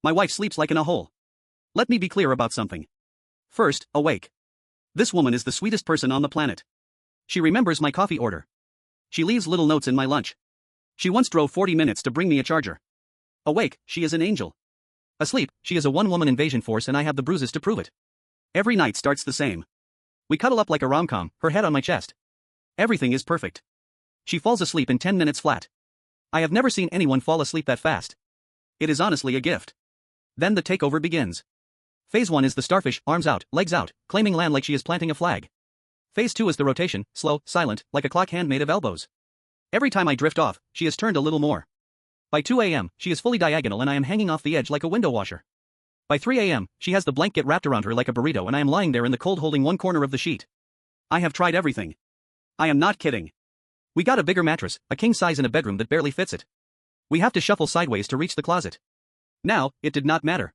My wife sleeps like in a hole. Let me be clear about something. First, awake. This woman is the sweetest person on the planet. She remembers my coffee order. She leaves little notes in my lunch. She once drove 40 minutes to bring me a charger. Awake, she is an angel. Asleep, she is a one-woman invasion force and I have the bruises to prove it. Every night starts the same. We cuddle up like a rom-com, her head on my chest. Everything is perfect. She falls asleep in 10 minutes flat. I have never seen anyone fall asleep that fast. It is honestly a gift. Then the takeover begins. Phase 1 is the starfish, arms out, legs out, claiming land like she is planting a flag. Phase 2 is the rotation, slow, silent, like a clock hand made of elbows. Every time I drift off, she is turned a little more. By 2 a.m., she is fully diagonal and I am hanging off the edge like a window washer. By 3 a.m., she has the blanket wrapped around her like a burrito and I am lying there in the cold holding one corner of the sheet. I have tried everything. I am not kidding. We got a bigger mattress, a king size in a bedroom that barely fits it. We have to shuffle sideways to reach the closet. Now, it did not matter.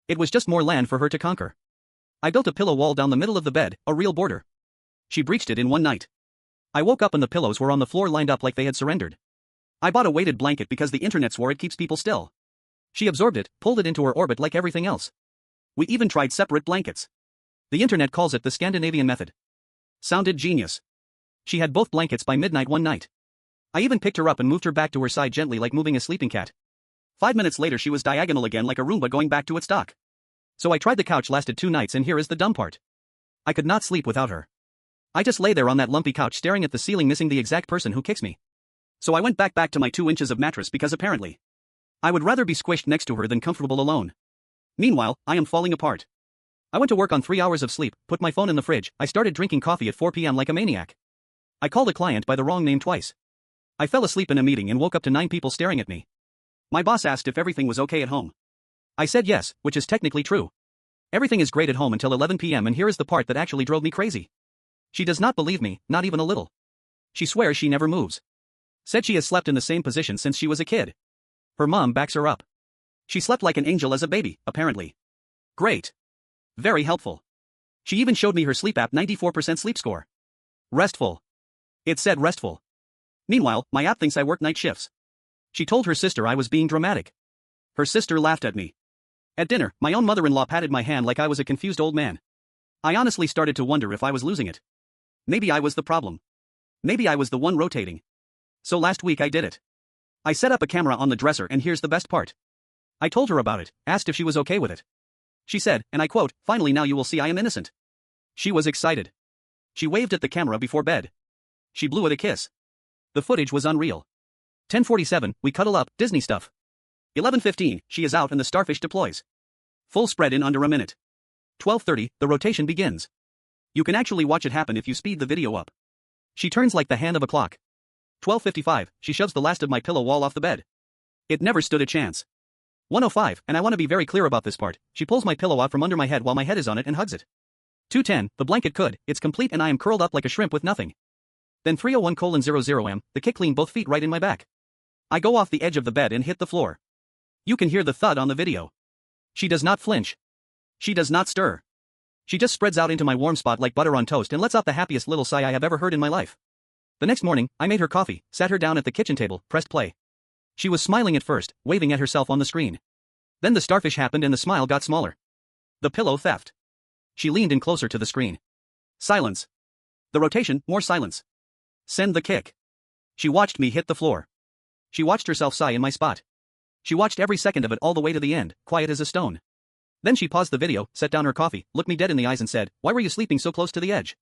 It was just more land for her to conquer. I built a pillow wall down the middle of the bed, a real border. She breached it in one night. I woke up and the pillows were on the floor lined up like they had surrendered. I bought a weighted blanket because the internet swore it keeps people still. She absorbed it, pulled it into her orbit like everything else. We even tried separate blankets. The internet calls it the Scandinavian method. Sounded genius. She had both blankets by midnight one night. I even picked her up and moved her back to her side gently like moving a sleeping cat. 5 minutes later she was diagonal again like a Roomba going back to its dock. So I tried. The couch lasted 2 nights and here is the dumb part. I could not sleep without her. I just lay there on that lumpy couch staring at the ceiling missing the exact person who kicks me. So I went back to my 2 inches of mattress because apparently I would rather be squished next to her than comfortable alone. Meanwhile, I am falling apart. I went to work on 3 hours of sleep, put my phone in the fridge, I started drinking coffee at 4 p.m. like a maniac. I called a client by the wrong name twice. I fell asleep in a meeting and woke up to 9 people staring at me. My boss asked if everything was okay at home. I said yes, which is technically true. Everything is great at home until 11 p.m. and here is the part that actually drove me crazy. She does not believe me, not even a little. She swears she never moves. Said she has slept in the same position since she was a kid. Her mom backs her up. She slept like an angel as a baby, apparently. Great. Very helpful. She even showed me her sleep app 94% sleep score. Restful. It said restful. Meanwhile, my app thinks I work night shifts. She told her sister I was being dramatic. Her sister laughed at me. At dinner, my own mother-in-law patted my hand like I was a confused old man. I honestly started to wonder if I was losing it. Maybe I was the problem. Maybe I was the one rotating. So last week I did it. I set up a camera on the dresser and here's the best part. I told her about it, asked if she was okay with it. She said, and I quote, "Finally now you will see I am innocent." She was excited. She waved at the camera before bed. She blew it a kiss. The footage was unreal. 10:47, we cuddle up, Disney stuff. 11:15, she is out and the starfish deploys. Full spread in under a minute. 12:30, the rotation begins. You can actually watch it happen if you speed the video up. She turns like the hand of a clock. 12:55, she shoves the last of my pillow wall off the bed. It never stood a chance. 1:05, and I want to be very clear about this part, she pulls my pillow out from under my head while my head is on it and hugs it. 2:10, the blanket could, it's complete and I am curled up like a shrimp with nothing. Then 3:01:00 the kick clean both feet right in my back. I go off the edge of the bed and hit the floor. You can hear the thud on the video. She does not flinch. She does not stir. She just spreads out into my warm spot like butter on toast and lets out the happiest little sigh I have ever heard in my life. The next morning, I made her coffee, sat her down at the kitchen table, pressed play. She was smiling at first, waving at herself on the screen. Then the starfish happened and the smile got smaller. The pillow theft. She leaned in closer to the screen. Silence. The rotation, more silence. Send the kick. She watched me hit the floor. She watched herself sigh in my spot. She watched every second of it all the way to the end, quiet as a stone. Then she paused the video, set down her coffee, looked me dead in the eyes and said, "Why were you sleeping so close to the edge?"